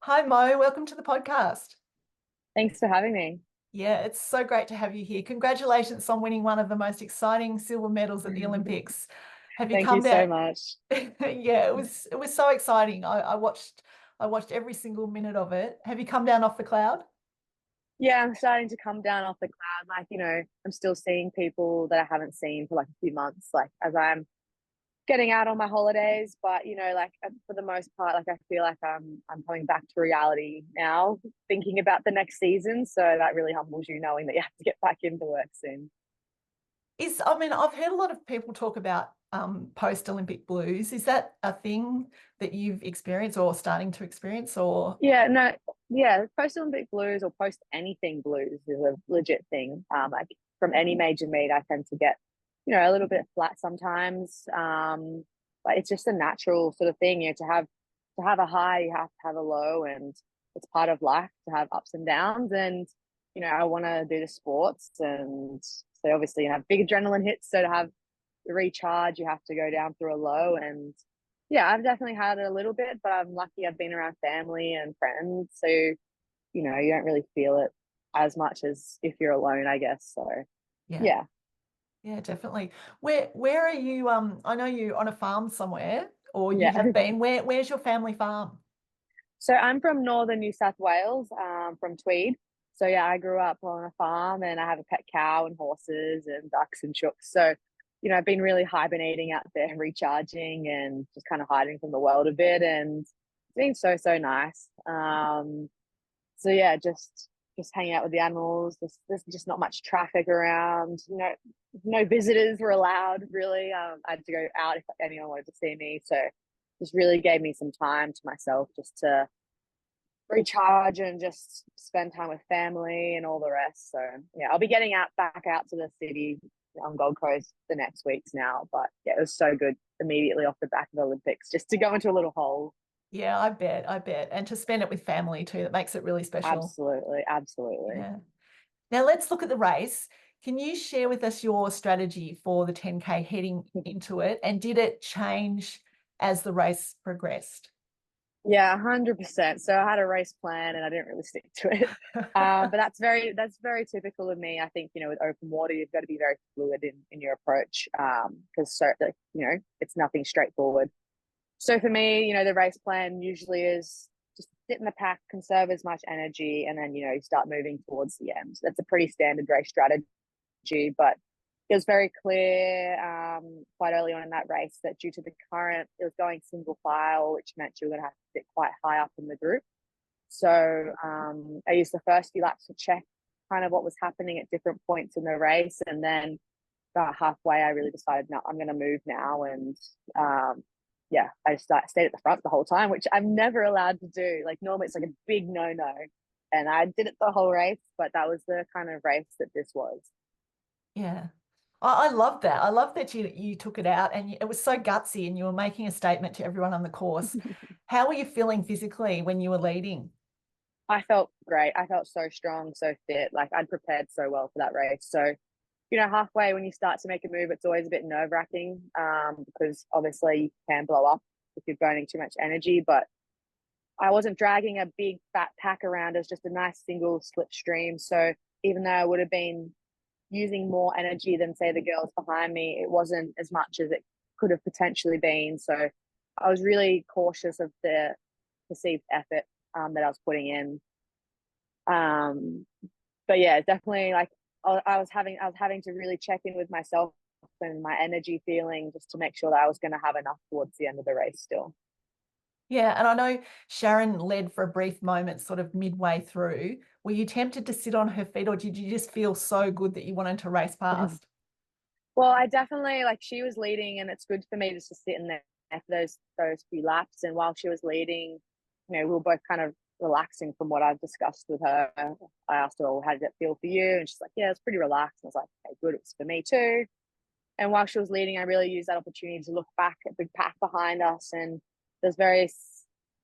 Hi, Mo. Welcome to the podcast. Thanks for having me. Yeah, it's so great to have you here. Congratulations on winning one of the most exciting silver medals at the Olympics. Have you Thank you come so down? much. Yeah, it was so exciting. I watched every single minute of it. Have you come down off the cloud? Yeah, I'm starting to come down off the cloud. I'm still seeing people that I haven't seen for like a few months, like as I'm getting out on my holidays. But for the most part, like I feel like I'm coming back to reality now, thinking about the next season. So that really humbles you knowing that you have to get back into work soon. I've heard a lot of people talk about post-Olympic blues. Is that a thing that you've experienced or starting to experience or Yeah, no, yeah, post Olympic blues or post anything blues is a legit thing. Like from any major meet, I tend to get, a little bit flat sometimes. But it's just a natural sort of thing. To have a high, you have to have a low, and it's part of life to have ups and downs. And I want to do the sports, and so obviously you have big adrenaline hits. So to have the recharge, you have to go down through a low, and yeah, I've definitely had it a little bit, but I'm lucky I've been around family and friends. So, you don't really feel it as much as if you're alone, I guess. So, yeah. yeah. Yeah, definitely. Where are you? I know you're on a farm somewhere, or you Yeah. have been. Where's your family farm? So I'm from northern New South Wales, from Tweed. So yeah, I grew up on a farm and I have a pet cow and horses and ducks and chooks. So, I've been really hibernating out there, recharging and just kind of hiding from the world a bit. And it's been so, so nice. So yeah, just hanging out with the animals. There's just not much traffic around. No visitors were allowed really. I had to go out if anyone wanted to see me. So just really gave me some time to myself just to recharge and just spend time with family and all the rest. So yeah, I'll be getting back out to the city on Gold Coast the next weeks now. But yeah, it was so good immediately off the back of the Olympics just to go into a little hole. Yeah, I bet. And to spend it with family too, that makes it really special. Absolutely, absolutely. Yeah. Now let's look at the race. Can you share with us your strategy for the 10K heading into it? And did it change as the race progressed? Yeah, 100%. So I had a race plan and I didn't really stick to it. But that's very typical of me. I think, with open water, you've got to be very fluid in your approach. Because it's nothing straightforward. So for me, the race plan usually is just sit in the pack, conserve as much energy, and then, you start moving towards the end. That's a pretty standard race strategy, but it was very clear quite early on in that race that due to the current, it was going single file, which meant you were going to have to sit quite high up in the group. So I used the first few laps to check kind of what was happening at different points in the race. And then about halfway, I really decided, no, I'm going to move now. And yeah, I just stayed at the front the whole time, which I'm never allowed to do. Like normally it's like a big no-no. And I did it the whole race, but that was the kind of race that this was. Yeah. I love that. I love that you took it out and it was so gutsy and you were making a statement to everyone on the course. How were you feeling physically when you were leading? I felt great. I felt so strong, so fit. Like I'd prepared so well for that race. So, halfway when you start to make a move, it's always a bit nerve wracking because obviously you can blow up if you're burning too much energy. But I wasn't dragging a big fat pack around. It was just a nice single slipstream. So even though I would have been using more energy than, say, the girls behind me, it wasn't as much as it could have potentially been. So I was really cautious of the perceived effort that I was putting in. Um, but yeah, definitely like I was having to really check in with myself and my energy feeling just to make sure that I was going to have enough towards the end of the race still. Yeah, and I know Sharon led for a brief moment, sort of midway through. Were you tempted to sit on her feet, or did you just feel so good that you wanted to race past? Well, I definitely like she was leading, and it's good for me just to sit in there for those few laps. And while she was leading, we were both kind of relaxing from what I've discussed with her. I asked her, "Oh, how did it feel for you?" And she's like, "Yeah, it's pretty relaxed." And I was like, "Okay, good. It's for me too." And while she was leading, I really used that opportunity to look back at the pack behind us. And there's very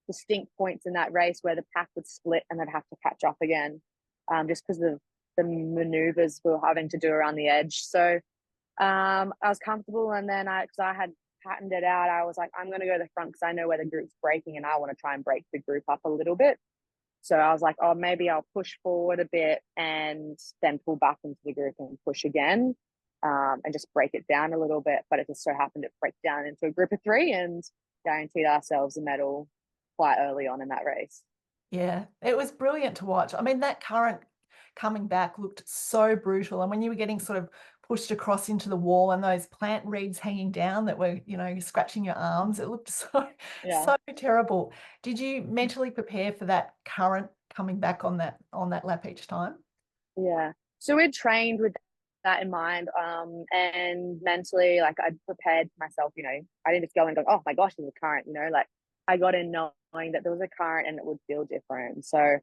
distinct points in that race where the pack would split and they'd have to catch up again, just because of the maneuvers we were having to do around the edge. So I was comfortable. And then because I had patterned it out, I was like, I'm going to go to the front because I know where the group's breaking and I want to try and break the group up a little bit. So I was like, oh, maybe I'll push forward a bit and then pull back into the group and push again, and just break it down a little bit. But it just so happened to break down into a group of 3 and guaranteed ourselves a medal quite early on in that race. Yeah, it was brilliant to watch. I mean, that current coming back looked so brutal. And when you were getting sort of pushed across into the wall and those plant reeds hanging down that were, scratching your arms, it looked Yeah. so terrible. Did you mentally prepare for that current coming back on that lap each time? Yeah. So we'd trained with that in mind. And mentally, like I'd prepared myself, I didn't just go and go, oh my gosh, there's a current, like I got in knowing that there was a current and it would feel different. So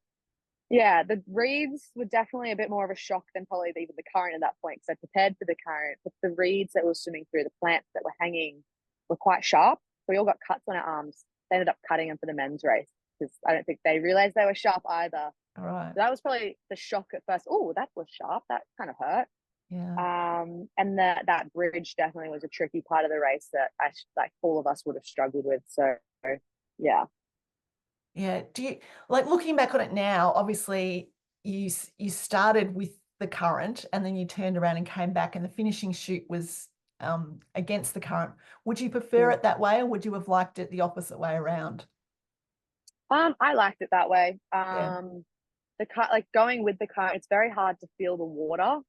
yeah, the reeds were definitely a bit more of a shock than probably even the current at that point, because I prepared for the current, but the reeds that were swimming through, the plants that were hanging, were quite sharp. We all got cuts on our arms. They ended up cutting them for the men's race because I don't think they realized they were sharp either. All right. So that was probably the shock at first. Oh, that was sharp. That kind of hurt. Yeah. And that bridge definitely was a tricky part of the race that like all of us would have struggled with. So yeah. Yeah. Do you like looking back on it now? Obviously, you started with the current, and then you turned around and came back, and the finishing chute was against the current. Would you prefer Mm. it that way, or would you have liked it the opposite way around? I liked it that way. Yeah. The cut, like going with the current, it's very hard to feel the water.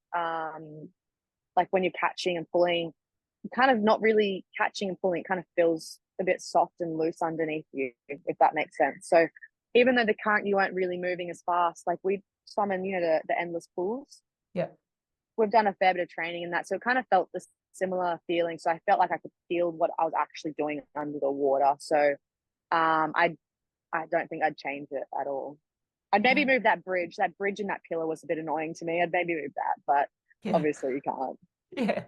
Like when you're catching and pulling, you kind of not really catching and pulling. It kind of feels a bit soft and loose underneath you, if that makes sense. So even though the current, you weren't really moving as fast. Like we swum in, the endless pools. Yeah. We've done a fair bit of training in that, so it kind of felt the similar feeling. So I felt like I could feel what I was actually doing under the water. So I don't think I'd change it at all. I'd maybe Yeah. move that bridge. That bridge and that pillar was a bit annoying to me. I'd maybe move that, but Yeah. obviously you can't. Yeah.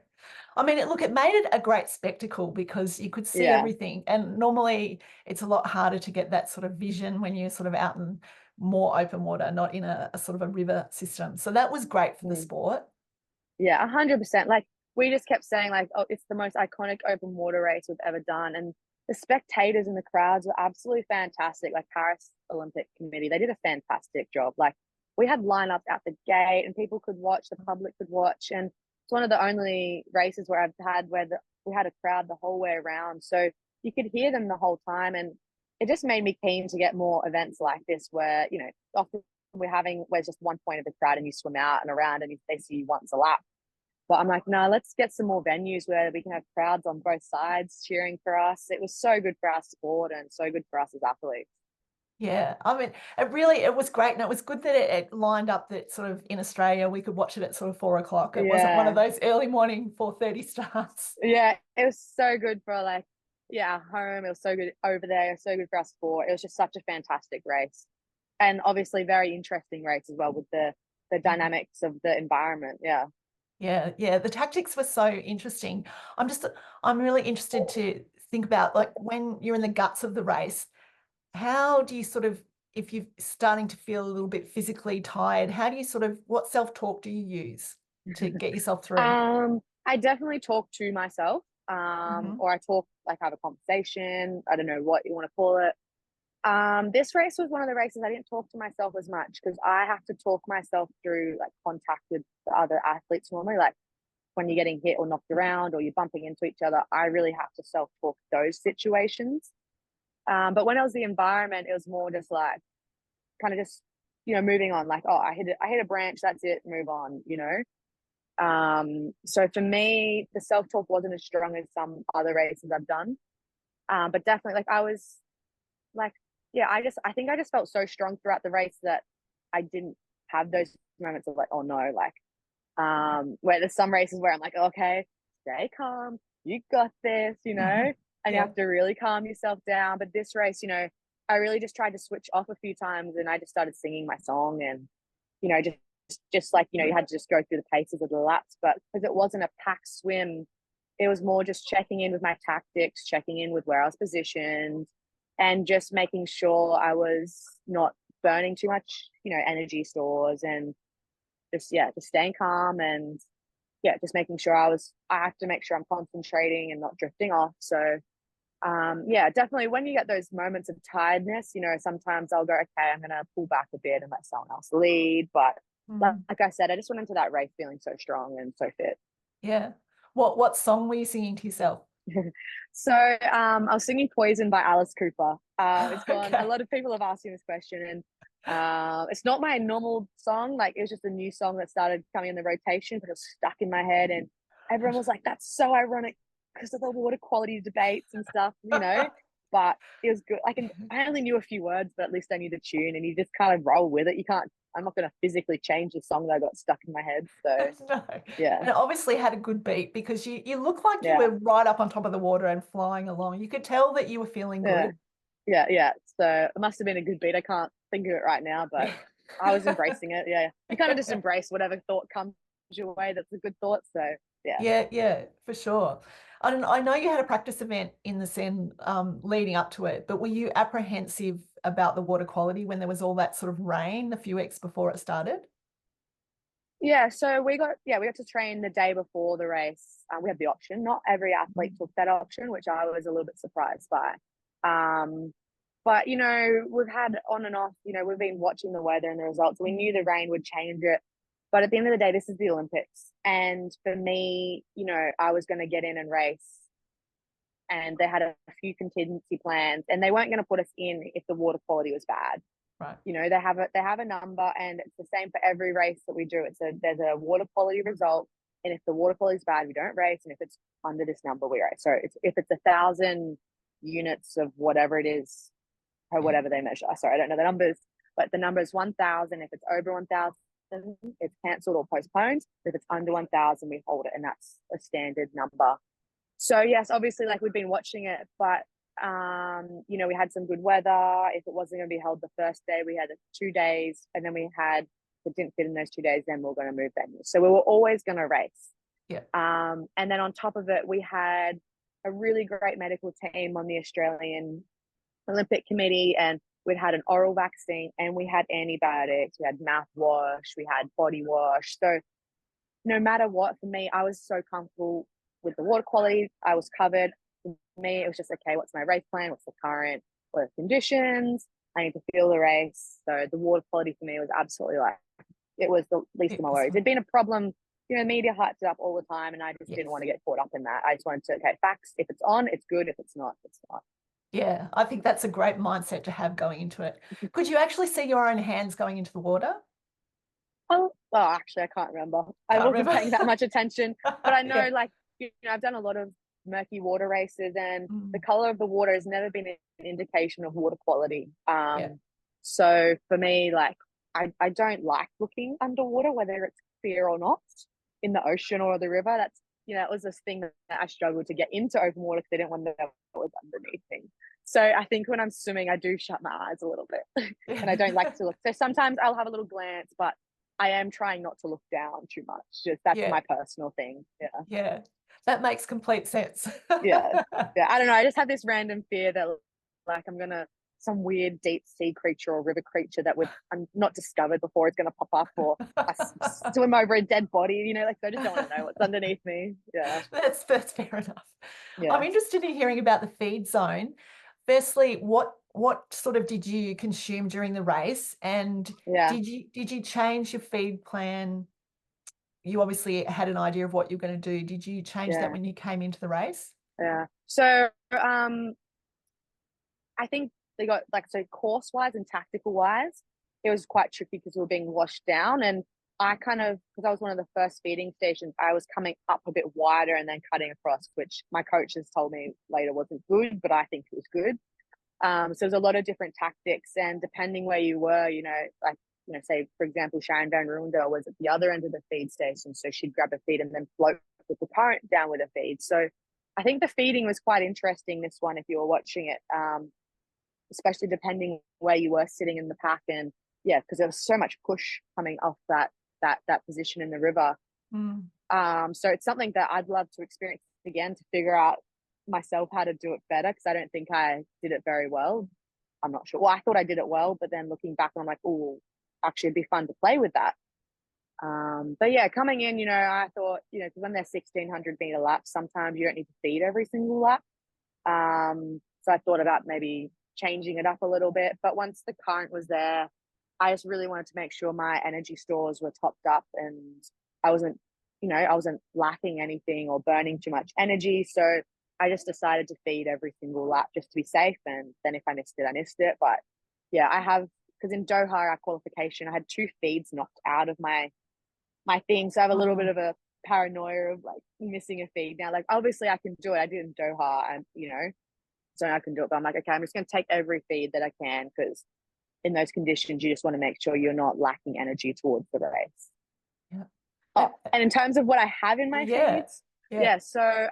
I mean, it made it a great spectacle because you could see Yeah. everything. And normally it's a lot harder to get that sort of vision when you're sort of out in more open water, not in a sort of a river system. So that was great for the Mm. sport. Yeah, 100%. Like we just kept saying like, oh, it's the most iconic open water race we've ever done. And the spectators and the crowds were absolutely fantastic. Like Paris Olympic Committee, they did a fantastic job. Like we had lineups out the gate and people could watch, the public could watch. And it's one of the only races where I've had where we had a crowd the whole way around. So you could hear them the whole time. And it just made me keen to get more events like this where, often where's just one point of the crowd and you swim out and around and they see you once a lap. But I'm like, no, let's get some more venues where we can have crowds on both sides cheering for us. It was so good for our sport and so good for us as athletes. Yeah, I mean, it was great, and it was good that it lined up that sort of in Australia we could watch it at sort of 4 o'clock. It wasn't one of Yeah. those early morning 4:30 starts. Yeah. It was so good for like, yeah, home. It was so good over there. It was so good for our sport. It was just such a fantastic race. And obviously very interesting race as well with the dynamics of the environment. Yeah. Yeah, yeah, the tactics were so interesting. I'm really interested to think about like when you're in the guts of the race, how do you sort of, if you're starting to feel a little bit physically tired, how do you sort of, what self-talk do you use to get yourself through? I definitely talk to myself, Mhm. or I talk like I have a conversation. I don't know what you want to call it. This race was one of the races I didn't talk to myself as much because I have to talk myself through like contact with the other athletes normally. Like when you're getting hit or knocked around or you're bumping into each other, I really have to self-talk those situations. But when it was the environment, it was more just like kind of just moving on. Like, oh, I hit a branch, that's it, move on. So for me, the self-talk wasn't as strong as some other races I've done. But definitely, like I was like, yeah, I think I just felt so strong throughout the race that I didn't have those moments of like, oh no, like where there's some races where I'm like, okay, stay calm, you got this, and you Yeah. have to really calm yourself down. But this race, I really just tried to switch off a few times and I just started singing my song and, just like, you had to just go through the paces of the laps. But because it wasn't a pack swim, it was more just checking in with my tactics, checking in with where I was positioned, and just making sure I was not burning too much, energy stores and just staying calm and just making sure I have to make sure I'm concentrating and not drifting off. So yeah, definitely when you get those moments of tiredness, you know, sometimes I'll go, okay, I'm going to pull back a bit and let someone else lead. But Mm. like I said, I just went into that race feeling so strong and so fit. Yeah. What song were you singing to yourself? So I was singing Poison by Alice Cooper. It's gone, a Okay. lot of people have asked me this question, and it's not my normal song. Like, it was just a new song that started coming in the rotation, but it was stuck in my head, and everyone was like, that's so ironic because of the water quality debates and stuff, you know. But it was good. I only knew a few words, but at least I knew the tune, and you just kind of roll with it. You can't, I'm not going to physically change the song that I got stuck in my head. So No. yeah, And it obviously had a good beat because you look like you yeah, were right up on top of the water and flying along. You could tell that you were feeling yeah. good. Yeah. So it must have been a good beat. I can't think of it right now, but I was embracing it. Yeah. You kind of just embrace whatever thought comes your way that's a good thought. So yeah. Yeah, for sure. I know you had a practice event in the Seine leading up to it, but were you apprehensive about the water quality when there was all that sort of rain a few weeks before it started? Yeah. So we got to train the day before the race. We had the option. Not every athlete took that option, which I was a little bit surprised by. But you know, we've had on and off, you know, we've been watching the weather and the results. We knew the rain would change it. But at the end of the day, this is the Olympics. And for me, you know, I was going to get in and race. And they had a few contingency plans, and they weren't going to put us in if the water quality was bad. Right. You know, they have a number, and it's the same for every race that we do. There's a water quality result, and if the water quality is bad, we don't race, and if it's under this number, we race. So if it's 1,000 units of whatever it is, or Yeah. whatever they measure. Sorry, I don't know the numbers, but the number is 1,000. If it's over 1,000, it's cancelled or postponed. If it's under 1,000, we hold it, and that's a standard number. So yes, obviously, like, we've been watching it, but you know, we had some good weather. If it wasn't going to be held the first day, we had 2 days, and then if it didn't fit in those 2 days, then we are going to move venues. So we were always going to race. Yeah. And then on top of it, we had a really great medical team on the Australian Olympic Committee, and we'd had an oral vaccine, and we had antibiotics, we had mouthwash, we had body wash. So no matter what, for me, I was so comfortable with the water quality. I was covered. For me, it was just, okay, what's my race plan? What's the current weather conditions? I need to feel the race. So the water quality for me was absolutely, like, it was the least of my worries. It'd been a problem, you know, media hyped it up all the time, and I just didn't want to get caught up in that. I just wanted to, okay, facts. If it's on, it's good. If it's not, it's not. Yeah, I think that's a great mindset to have going into it. Could you actually see your own hands going into the water? Well, actually, I can't remember. I Can't wasn't remember. paying that much attention, but I know, Yeah. like, you know, I've done a lot of murky water races, and the Mm. color of the water has never been an indication of water quality. Yeah. So for me, like, I don't like looking underwater, whether it's clear or not, in the ocean or the river. That's, you know, it was this thing that I struggled to get into open water because I didn't want to know what was underneath me. So I think when I'm swimming, I do shut my eyes a little bit, and I don't like to look. So sometimes I'll have a little glance, but I am trying not to look down too much. Just that's Yeah. my personal thing. Yeah. Yeah. That makes complete sense. Yeah. Yeah. I don't know. I just have this random fear that, like, I'm gonna, some weird deep sea creature or river creature that we've not discovered before is gonna pop up, or I swim over a dead body, you know, like, I just don't want to know what's underneath me. Yeah. That's fair enough. I'm Yeah. interested in hearing about the feed zone. Firstly, what sort of did you consume during the race, and Yeah. did you change your feed plan? You obviously had an idea of what you're going to do. Did you change that Yeah. when you came into the race? Yeah. So I think they got, like, so course wise and tactical wise, it was quite tricky because we were being washed down. And I kind of, because I was one of the first feeding stations, I was coming up a bit wider and then cutting across, which my coaches told me later wasn't good, but I think it was good. So there's a lot of different tactics, and depending where you were, you know, like, you know, say, for example, Sharon Van Ruindel was at the other end of the feed station, so she'd grab a feed and then float with the current down with a feed. So I think the feeding was quite interesting, this one, if you were watching it, especially depending where you were sitting in the pack. And yeah, because there was so much push coming off that position in the river. Mm. So it's something that I'd love to experience again, to figure out myself how to do it better, because I don't think I did it very well. I'm not sure. Well, I thought I did it well, but then looking back, I'm like, oh, actually, it'd be fun to play with that. But yeah, coming in, you know, I thought, you know, because when they're 1,600 meter laps, sometimes you don't need to feed every single lap. So I thought about maybe changing it up a little bit. But once the current was there, I just really wanted to make sure my energy stores were topped up and I wasn't, I wasn't lacking anything or burning too much energy. So I just decided to feed every single lap just to be safe. And then if I missed it, I missed it. But yeah, I have, because in Doha, our qualification, I had 2 feeds knocked out of my thing. So I have a little bit of a paranoia of like missing a feed. Now, like obviously I can do it. I did it in Doha and, so I can do it. But I'm like, okay, I'm just going to take every feed that I can because in those conditions, you just want to make sure you're not lacking energy towards the race. Yeah. Oh, and in terms of what I have in my feeds, so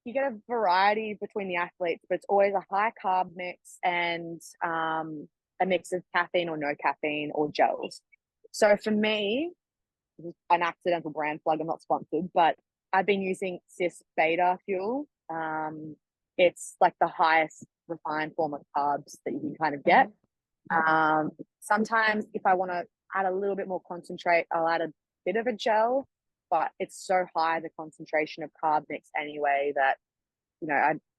you get a variety between the athletes, but it's always a high carb mix and a mix of caffeine or no caffeine or gels. So for me, an accidental brand plug, I'm not sponsored, but I've been using cis beta fuel. It's like the highest refined form of carbs that you can kind of get. Sometimes if I want to add a little bit more concentrate, I'll add a bit of a gel, but it's so high, the concentration of carb mix anyway, that,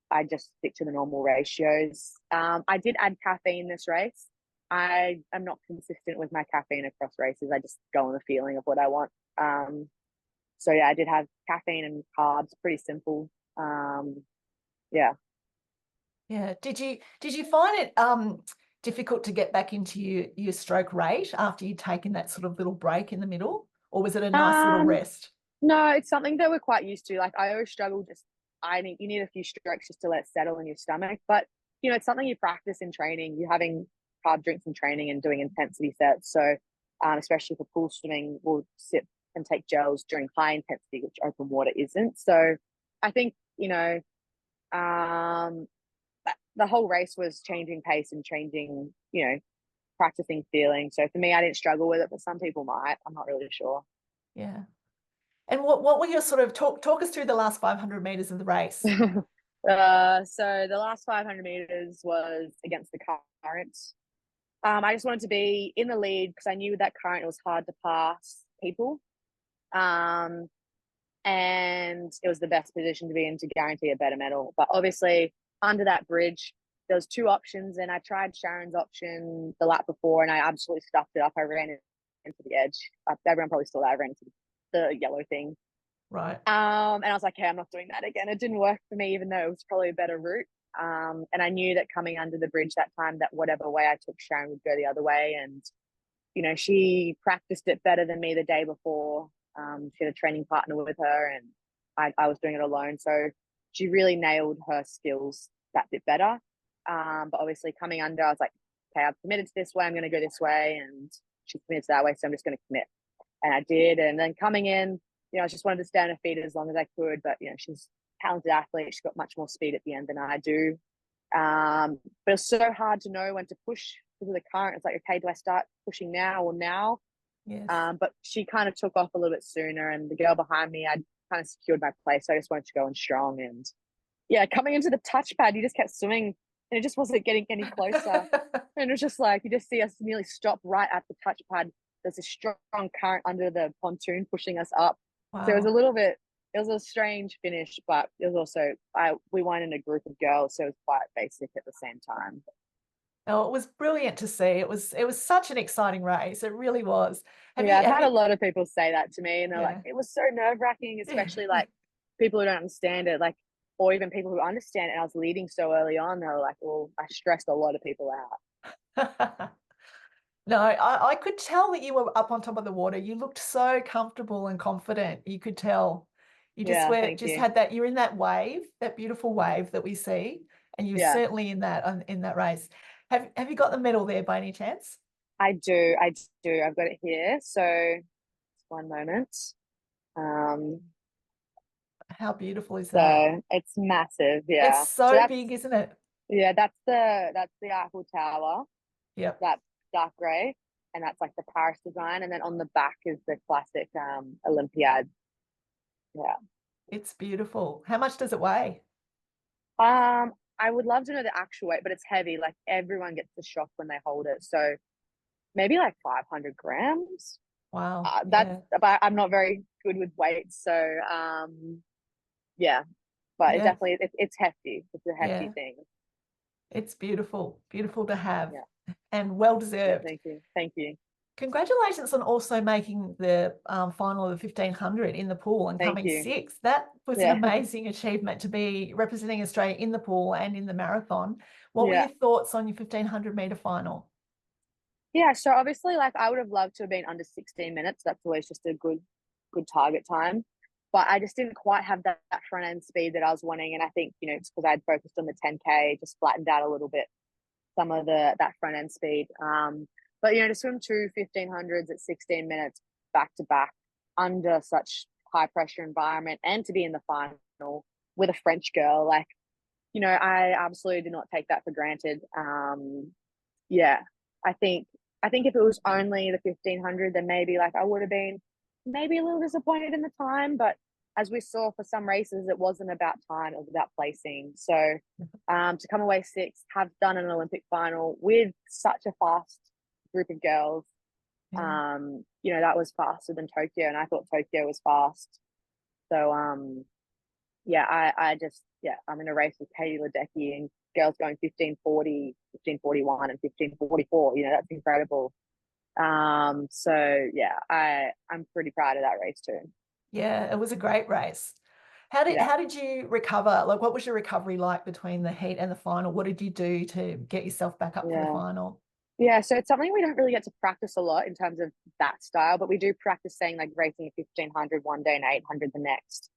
I just stick to the normal ratios. I did add caffeine this race. I am not consistent with my caffeine across races. I just go on the feeling of what I want. So yeah, I did have caffeine and carbs, pretty simple. Yeah. Did you find it difficult to get back into your stroke rate after you'd taken that sort of little break in the middle, or was it a nice little rest? No, it's something that we're quite used to. Like I always struggle you need a few strokes just to let it settle in your stomach. But it's something you practice in training. You're having carb drinks in training and doing intensity sets. So especially for pool swimming, we'll sit and take gels during high intensity, which open water isn't. So I think, the whole race was changing pace and changing, practicing feeling. So for me, I didn't struggle with it, but some people might. I'm not really sure. Yeah. And what were your sort of talk us through the last 500 meters of the race? So the last 500 meters was against the current. I just wanted to be in the lead because I knew with that current it was hard to pass people. And it was the best position to be in to guarantee a better medal. But obviously under that bridge, there was 2 options, and I tried Sharon's option the lap before, and I absolutely stuffed it up. I ran into the edge. Everyone probably saw that. I ran into the yellow thing. Right. And I was like, hey, I'm not doing that again. It didn't work for me, even though it was probably a better route. And I knew that coming under the bridge that time, that whatever way I took, Sharon would go the other way. And, she practiced it better than me the day before. She had a training partner with her, and I was doing it alone. So she really nailed her skills that bit better. But obviously coming under, I was like, okay, I've committed to this way. I'm going to go this way. And she committed to that way. So I'm just going to commit. And I did. And then coming in, I just wanted to stay on her feet as long as I could. But, she's a talented athlete. She's got much more speed at the end than I do. But it's so hard to know when to push because of the current. It's like, okay, do I start pushing now or now? Yes. But she kind of took off a little bit sooner, and the girl behind me, I'd kind of secured my place. So I just wanted to go in strong. And yeah, coming into the touchpad, you just kept swimming and it just wasn't getting any closer. And it was just like, you just see us nearly stop right at the touchpad. There's a strong current under the pontoon pushing us up. Wow. So it was a strange finish, but it was also, we won in a group of girls. So it was quite basic at the same time. Oh, it was brilliant to see. It was such an exciting race. It really was. I've had a lot of people say that to me, and they're like, it was so nerve-wracking, especially like people who don't understand it, like, or even people who understand it. And I was leading so early on, they were like, well, I stressed a lot of people out. No, I could tell that you were up on top of the water. You looked so comfortable and confident. You could tell. You just had that, you're in that wave, that beautiful wave that we see, and you're certainly in that race. Have you got the medal there by any chance? I do. I've got it here. So one moment. How beautiful is that? So it's massive. Yeah. It's so big, isn't it? Yeah, that's the Eiffel Tower. Yep. That's dark grey, and that's like the Paris design. And then on the back is the classic Olympiad. Yeah. It's beautiful. How much does it weigh? I would love to know the actual weight, but it's heavy. Like everyone gets the shock when they hold it. So maybe like 500 grams. Wow. But I'm not very good with weights. So yeah. but it Yeah. definitely, it's hefty. It's a hefty Yeah. thing. It's beautiful, beautiful to have, Yeah. and well Yeah. deserved. Thank you. Thank you. Congratulations on also making the final of the 1500 in the pool and Thank coming you. sixth. That was an Yeah. amazing achievement to be representing Australia in the pool and in the marathon. What were Yeah. your thoughts on your 1500 meter final? Yeah. So obviously, like, I would have loved to have been under 16 minutes. That's always just a good target time. But I just didn't quite have that front end speed that I was wanting. And I think, you know, it's because I'd focused on the 10K, just flattened out a little bit some of that front end speed. But, you know, to swim 2 1500s at 16 minutes back to back under such high pressure environment, and to be in the final with a French girl, like, you know, I absolutely did not take that for granted. Yeah, I think if it was only the 1500, then maybe, like, I would have been maybe a little disappointed in the time. But as we saw for some races, it wasn't about time; it was about placing. So to come away sixth, have done an Olympic final with such a fast group of girls, Yeah. you know, that was faster than Tokyo, and I thought Tokyo was fast. So yeah, I just, yeah, I'm in a race with Katie Ledecky and girls going 1540, 1541, and 1544. You know, that's incredible. So yeah, I'm pretty proud of that race too. Yeah, it was a great race. Yeah. How did you recover? Like, what was your recovery like between the heat and the final? What did you do to get yourself back up for the Yeah. final? Yeah, so it's something we don't really get to practice a lot in terms of that style, but we do practice saying, like, racing a 1500 one day and 800 the next.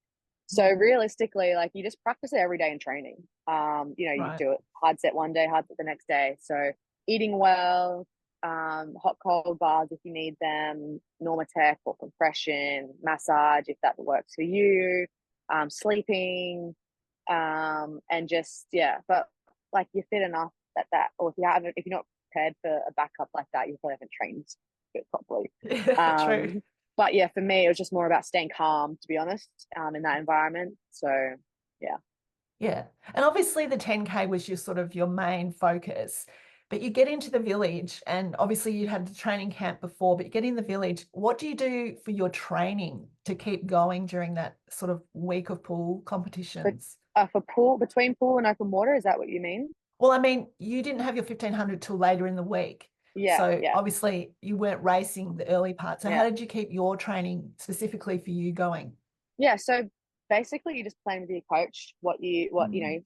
So realistically, like, you just practice it every day in training. You know, you Right. do it hard set one day, hard set the next day. So eating well, hot cold baths if you need them, Normatec or compression, massage if that works for you, sleeping, and just, yeah. But, like, you're fit enough that, or if you're not prepared for a backup like that, you probably haven't trained it properly. True. But yeah, for me, it was just more about staying calm, to be honest, in that environment. So yeah. Yeah. And obviously the 10K was your main focus. But you get into the village, and obviously you had the training camp before, but you get in the village. What do you do for your training to keep going during that sort of week of pool But competitions? for pool, between pool and open water, is that what you mean? Well, I mean, you didn't have your 1500 till later in the week. Yeah, So yeah, obviously you weren't racing the early part. So how yeah, did you keep your training specifically for you going? yeah. So basically, you just plan with your coach what you know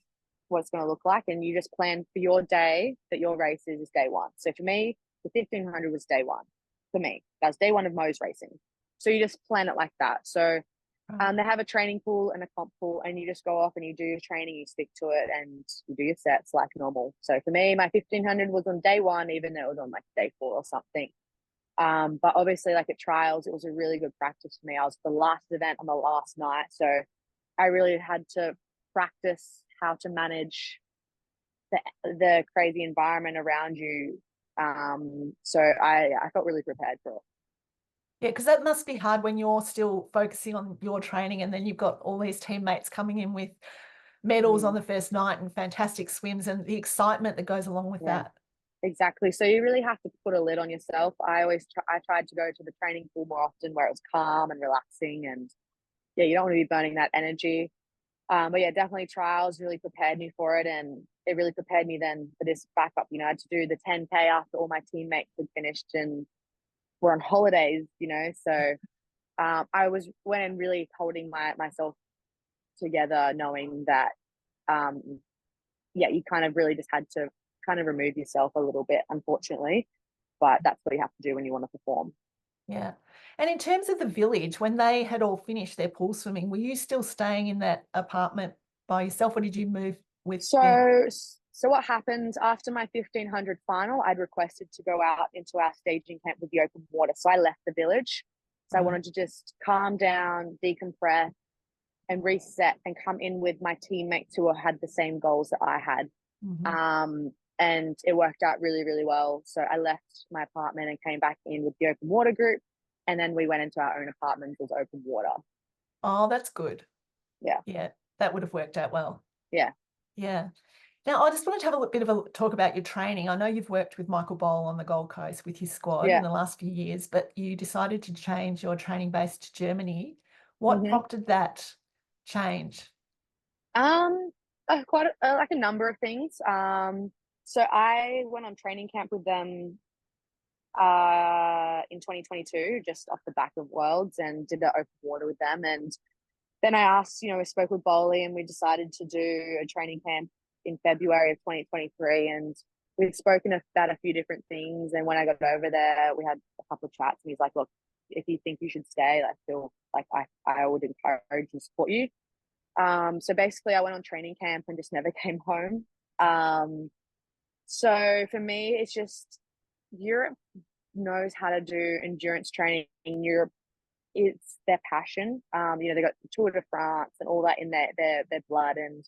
what it's going to look like, and you just plan for your day that your race is day one. So for me, the 1500 was day one. For me, that was day one of Mo's racing. So you just plan it like that. So Right. they have a training pool and a comp pool, and you just go off and you do your training, you stick to it, and you do your sets like normal. So for me, my 1500 was on day one, even though it was on, like, day 4 or something. But obviously, like, at trials, it was a really good practice for me. I was the last event on the last night, so I really had to practice how to manage the crazy environment around you. So I felt really prepared for it. Yeah, because that must be hard when you're still focusing on your training and then you've got all these teammates coming in with medals on Mm, the first night and fantastic swims and the excitement that goes along with yeah. that. Exactly. So you really have to put a lid on yourself. I tried to go to the training pool more often where it was calm and relaxing, and yeah, you don't want to be burning that energy. But yeah, definitely trials really prepared me for it, and it really prepared me then for this backup. You know, I had to do the 10K after all my teammates had finished and were on holidays. You know, so I went in really holding myself together, knowing that yeah, you kind of really just had to kind of remove yourself a little bit, unfortunately. But that's what you have to do when you want to perform. Yeah. And in terms of the village, when they had all finished their pool swimming, were you still staying in that apartment by yourself, or did you move with them? So what happened after my 1500 final? I'd requested to go out into our staging camp with the open water. So I left the village. So I Right. wanted to just calm down, decompress, and reset, and come in with my teammates who had the same goals that I had. Mhm. And it worked out really, really well. So I left my apartment and came back in with the open water group. And then we went into our own apartment with open water. Oh, that's good. Yeah. Yeah, that would have worked out well. Yeah. Yeah. Now, I just wanted to have a bit of a talk about your training. I know you've worked with Michael Bowl on the Gold Coast with his squad in Yeah. the last few years, but you decided to change your training base to Germany. What Mm-hmm. prompted that change? Quite like a number of things. So I went on training camp with them in 2022, just off the back of Worlds, and did the open water with them. And then I asked, we spoke with Bowley, and we decided to do a training camp in February of 2023. And we'd spoken about a few different things. And when I got over there, we had a couple of chats, and he's like, "Look, if you think you should stay, I feel like I would encourage and support you." So basically, I went on training camp and just never came home. So for me, it's just Europe knows how to do endurance training. In Europe, it's their passion. They got the Tour de France and all that in their blood, and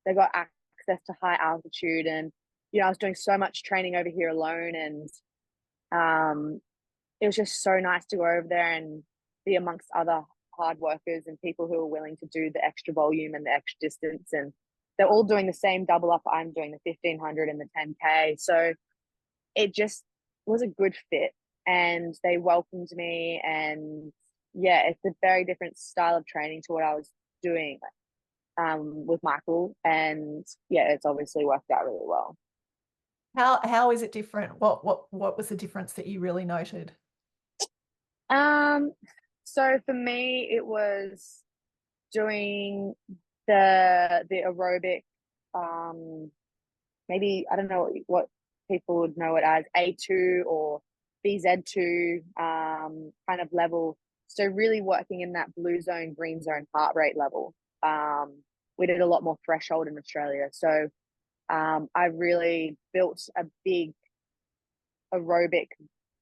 they got access to high altitude. And I was doing so much training over here alone, and it was just so nice to go over there and be amongst other hard workers and people who are willing to do the extra volume and the extra distance. And they're all doing the same double up. I'm doing the 1500 and the 10K. So it just was a good fit, and they welcomed me. And yeah, it's a very different style of training to what I was doing with Michael. And yeah, it's obviously worked out really well. How is it different? What was the difference that you really noted? So for me, it was doing the aerobic, maybe I don't know what people would know it as, A2 or BZ2 kind of level. So really working in that blue zone, green zone heart rate level. We did a lot more threshold in Australia. So I really built a big aerobic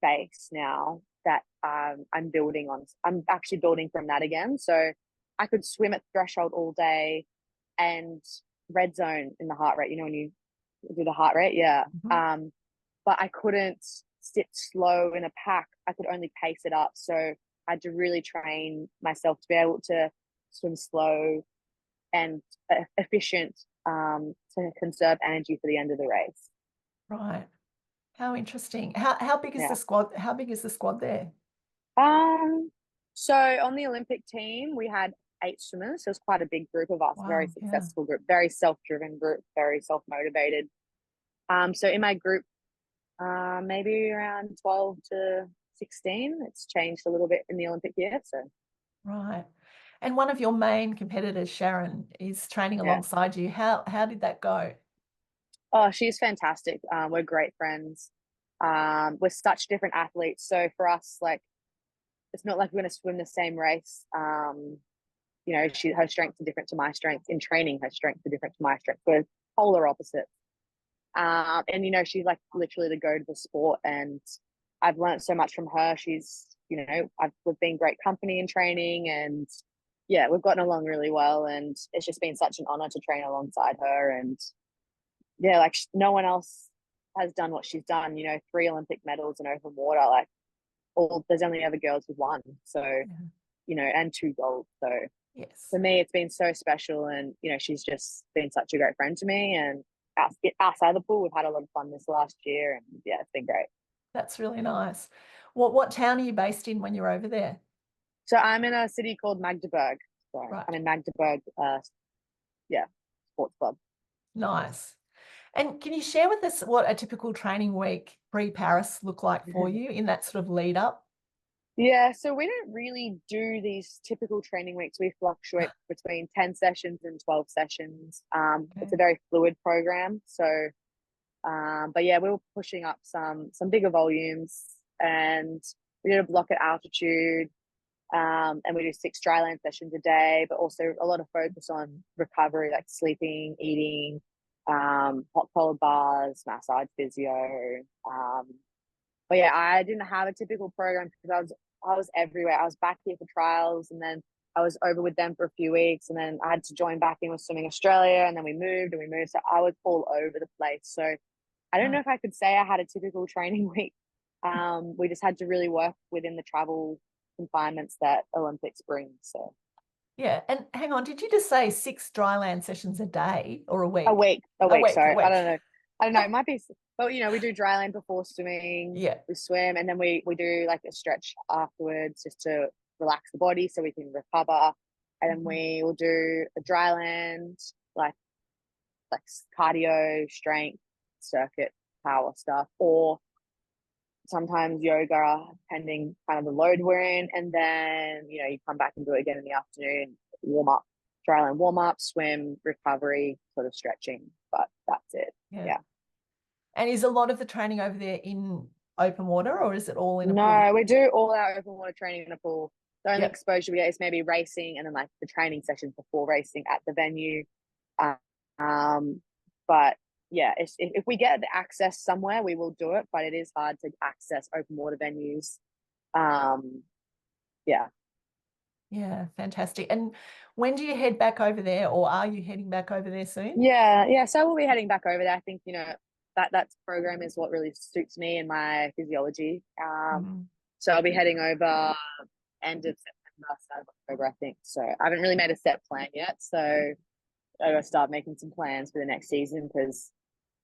base now that I'm building on. I'm actually building from that again. So I could swim at threshold all day and red zone in the heart rate, when you do the heart rate. Yeah. Mm-hmm. But I couldn't sit slow in a pack. I could only pace it up. So I had to really train myself to be able to swim slow and efficient to conserve energy for the end of the race. Right. How interesting. How big is the squad? How big is the squad there? So on the Olympic team, we had 8 swimmers. So it was quite a big group of us, Wow, very successful group, very self-driven group, very self-motivated. So in my group, maybe around 12 to 16. It's changed a little bit in the Olympic year. So right. And one of your main competitors, Sharon, is training alongside you. How did that go? Oh, she's fantastic. We're great friends. We're such different athletes. So for us, like, it's not like we're going to swim the same race. Her strengths are different to my strengths. In training, her strengths are different to my strengths. We're polar opposites. And she's like literally the go to the sport, and I've learned so much from her. She's, we've been great company in training, and yeah, we've gotten along really well, and it's just been such an honor to train alongside her. And yeah, like no one else has done what she's done. 3 Olympic medals in open water. Like, there's only ever girls with 1. So, and 2 gold. So yes, for me, it's been so special, and she's just been such a great friend to me. And outside the pool, we've had a lot of fun this last year, and yeah, it's been great. that's really nice. What town are you based in when you're over there? So I'm in a city called Magdeburg. So Right. I'm in Magdeburg, sports club. Nice. And can you share with us what a typical training week pre-Paris looked like for you in that sort of lead up? Yeah, so we don't really do these typical training weeks. We fluctuate between 10 sessions and 12 sessions. It's a very fluid program. So, but yeah, we were pushing up some bigger volumes, and we did a block at altitude, and we do 6 dryland sessions a day, but also a lot of focus on recovery, like sleeping, eating, hot cold bars, massage, physio. But yeah, I didn't have a typical program because I was everywhere. I was back here for trials, and then I was over with them for a few weeks, and then I had to join back in with Swimming Australia, and then we moved. So I was all over the place. So I don't know if I could say I had a typical training week. We just had to really work within the travel confinements that Olympics bring. So yeah, and hang on, did you just say 6 dryland sessions a day or a week? a week. Sorry, a week. I don't know. It might be, but we do dryland before swimming. Yeah, we swim, and then we do like a stretch afterwards just to relax the body so we can recover. And then we will do a dryland, like cardio, strength, circuit, power stuff, or sometimes yoga, depending kind of the load we're in. And then, you come back and do it again in the afternoon, warm up, dryland warm up, swim, recovery, sort of stretching. But that's it. Yeah. And is a lot of the training over there in open water, or is it all in a pool? No, we do all our open water training in a pool. The only Yep. exposure we get is maybe racing and then like the training sessions before racing at the venue. But yeah, if we get the access somewhere, we will do it, but it is hard to access open water venues. Yeah. Yeah, fantastic. And when do you head back over there, or are you heading back over there soon? Yeah. So we'll be heading back over there. I think, that program is what really suits me and my physiology. So I'll be heading over end of September, start of October, I think. So I haven't really made a set plan yet. So I got to start making some plans for the next season because,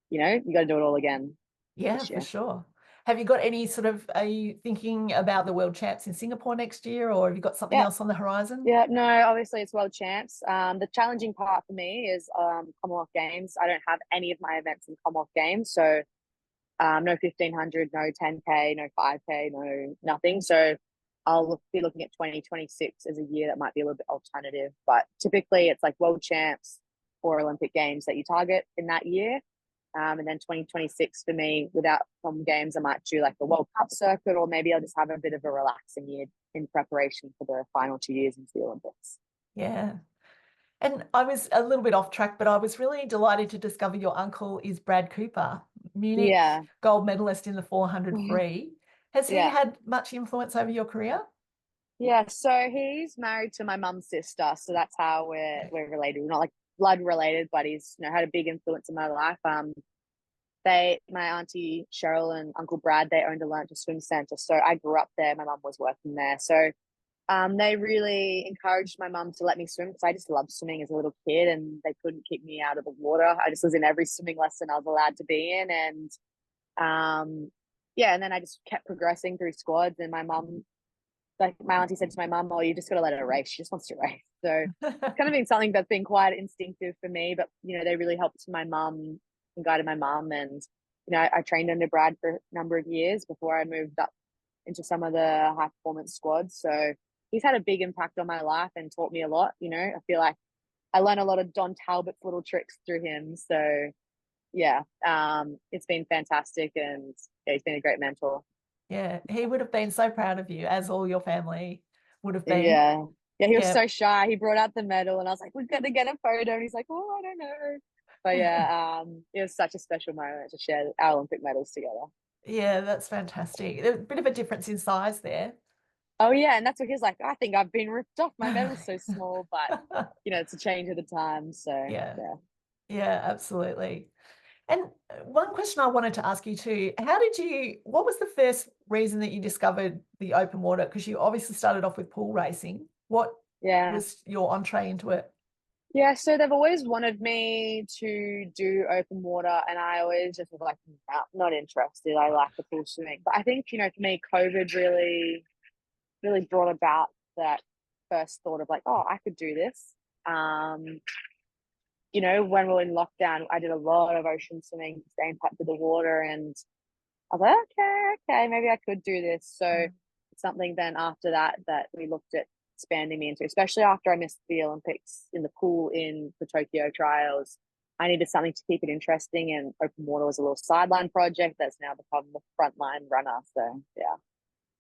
you got to do it all again. Yeah, for sure. Have you got any are you thinking about the World Champs in Singapore next year, or have you got something else on the horizon? Yeah, no, obviously it's World Champs. The challenging part for me is Commonwealth Games. I don't have any of my events in Commonwealth Games. So no 1500, no 10K, no 5K, no nothing. So I'll be looking at 2026 as a year that might be a little bit alternative. But typically it's like World Champs or Olympic Games that you target in that year. And then 2026 for me, without some games, I might do like the World Cup circuit, or maybe I'll just have a bit of a relaxing year in preparation for the final 2 years into the Olympics. Yeah. And I was a little bit off track, but I was really delighted to discover your uncle is Brad Cooper, Munich gold medalist in the 400 free. Has he had much influence over your career? Yeah, so he's married to my mum's sister, so that's how we're related. We're not like blood related, but he's had a big influence in my life. My auntie Cheryl and Uncle Brad, they owned a learn to swim center, so I grew up there. My mum was working there, so they really encouraged my mum to let me swim because I just loved swimming as a little kid, and they couldn't keep me out of the water. I just was in every swimming lesson I was allowed to be in, and and then I just kept progressing through squads. And my mum, like my auntie said to my mum, "Oh, you just got to let her race. She just wants to race." So it's kind of been something that's been quite instinctive for me. But they really helped my mum and guided my mum, and I trained under Brad for a number of years before I moved up into some of the high performance squads. So he's had a big impact on my life and taught me a lot. I feel like I learned a lot of Don Talbot's little tricks through him. So yeah, it's been fantastic, and he's been a great mentor. Yeah, he would have been so proud of you, as all your family would have been. Yeah, he was so shy. He brought out the medal, and I was like, "We're gonna get a photo," and he's like, "Oh, I don't know." But yeah, it was such a special moment to share our Olympic medals together. Yeah, that's fantastic. There's a bit of a difference in size there. Oh yeah, and that's what he's like. I think I've been ripped off. My medal's so small, but it's a change of the time. So yeah, absolutely. And one question I wanted to ask you too, what was the first reason that you discovered the open water? Because you obviously started off with pool racing. What was your entree into it? Yeah, so they've always wanted me to do open water, and I always just was like, not interested. I like the pool swimming. But I think, for me, COVID really, really brought about that first thought of like, oh, I could do this. When we were in lockdown, I did a lot of ocean swimming to stay in touch with the water, and I was like, okay, maybe I could do this. So it's something then after that we looked at expanding me into, especially after I missed the Olympics in the pool in the Tokyo trials. I needed something to keep it interesting, and open water was a little sideline project that's now become the frontline runner. So yeah.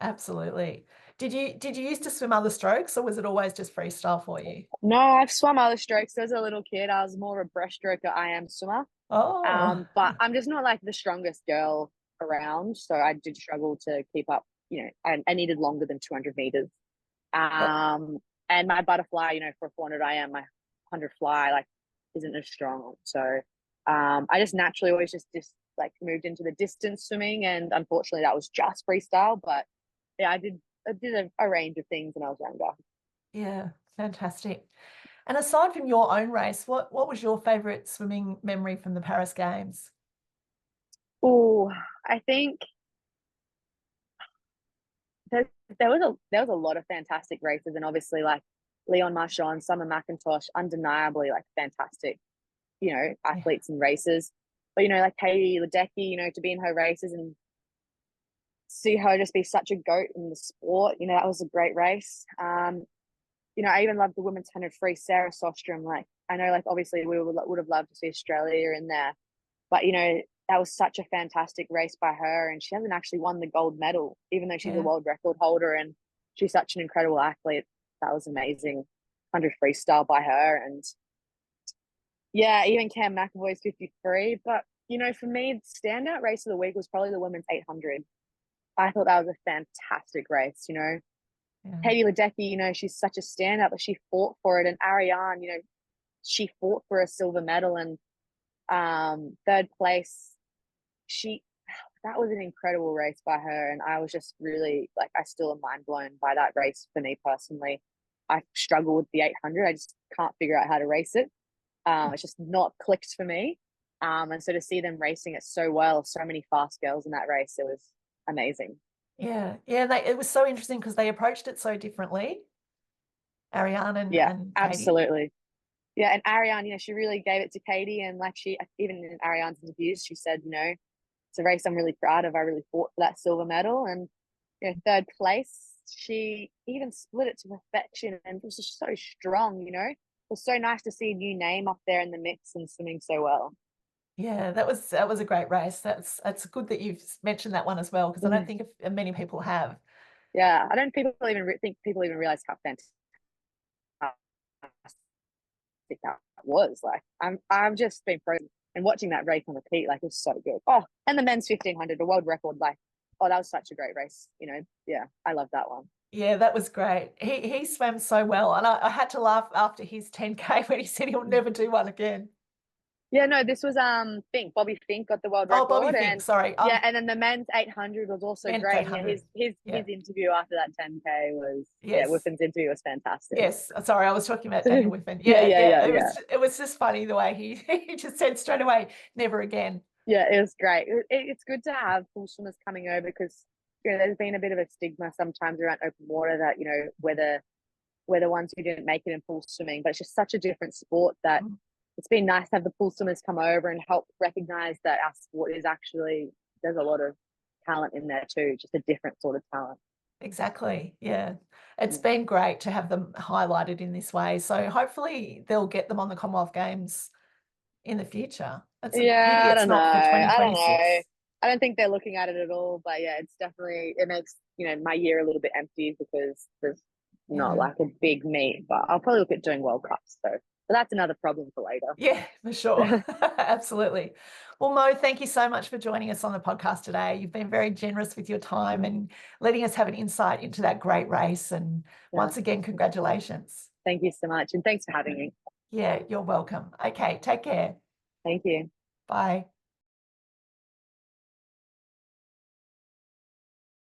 Absolutely. Did you used to swim other strokes, or was it always just freestyle for you? No, I've swum other strokes. As a little kid, I was more of a breaststroker. I am swimmer. Oh. But I'm just not like the strongest girl around. So I did struggle to keep up. I needed longer than 200 meters. And my butterfly, for a 400 IM, my 100 fly isn't as strong. So I just naturally always just like moved into the distance swimming, and unfortunately that was just freestyle. But yeah, I did a range of things when I was younger. Yeah, fantastic. And aside from your own race, what was your favorite swimming memory from the Paris Games? Oh, I think there was a lot of fantastic races, and obviously like Leon Marchand, Summer McIntosh, undeniably like fantastic you know, athletes and races. But, you know, like Katie Ledecky, you know, to be in her races and see her just be such a goat in the sport, you know, that was a great race. You know, I even loved the women's 100 free, Sarah Sostrom. Like, I know, like, obviously we would have loved to see Australia in there, but, you know, that was such a fantastic race by her. And she hasn't actually won the gold medal, even though she's a world record holder and she's such an incredible athlete. That was amazing. 100 freestyle by her. And yeah, even Cam McAvoy's 53. But, you know, for me, standout race of the week was probably the women's 800. I thought that was a fantastic race, you know. Katie Ledecky, you know, she's such a standout, but she fought for it. And Ariane, you know, she fought for a silver medal and third place. That was an incredible race by her. And I was just really, like, I still am mind blown by that race for me personally. I struggle with the 800. I just can't figure out how to race it. It's just not clicked for me. And so to see them racing it so well, so many fast girls in that race, it was amazing. Yeah. It was so interesting because they approached it so differently. Ariane and Katie. Absolutely. Yeah, and Ariane, you know, she really gave it to Katie, and like she, even in Ariane's interviews, she said, you know, it's a race I'm really proud of. I really fought for that silver medal, and you know, third place, she even split it to perfection, and it was just so strong. You know, it was so nice to see a new name up there in the mix and swimming so well. Yeah, that was a great race. That's good that you've mentioned that one as well, because I don't think many people have. Yeah, I don't think people even realize how fantastic that was. Like, I've just been frozen and watching that race on repeat. Like, it was so good. Oh, and the men's 1500, the world record. Like, oh, that was such a great race. You know, yeah, I love that one. Yeah, that was great. He swam so well, and I had to laugh after his 10K when he said he'll never do one again. Yeah, no, this was Fink. Bobby Fink got the world record. Oh, Bobby Fink, sorry. Yeah, and then the men's 800 was also great. Yeah, his interview after that 10K was Whiffen's interview was fantastic. Yes, sorry, I was talking about Daniel Whiffen. It was just funny the way he just said straight away, never again. Yeah, it was great. It's good to have full swimmers coming over because, you know, there's been a bit of a stigma sometimes around open water that, you know, we're the ones who didn't make it in full swimming, but it's just such a different sport that it's been nice to have the full swimmers come over and help recognize that our sport is actually, there's a lot of talent in there too, just a different sort of talent. Exactly. Yeah. It's been great to have them highlighted in this way. So hopefully they'll get them on the Commonwealth Games in the future. It's a pity it's not for 2026. I don't know. I don't think they're looking at it at all, but yeah, it's definitely, it makes, you know, my year a little bit empty because there's not like a big meet, but I'll probably look at doing World Cups. So but that's another problem for later. Yeah, for sure. Absolutely. Well, Mo, thank you so much for joining us on the podcast today. You've been very generous with your time and letting us have an insight into that great race. And once again, congratulations. Thank you so much. And thanks for having me. Yeah, you're welcome. Okay, take care. Thank you. Bye.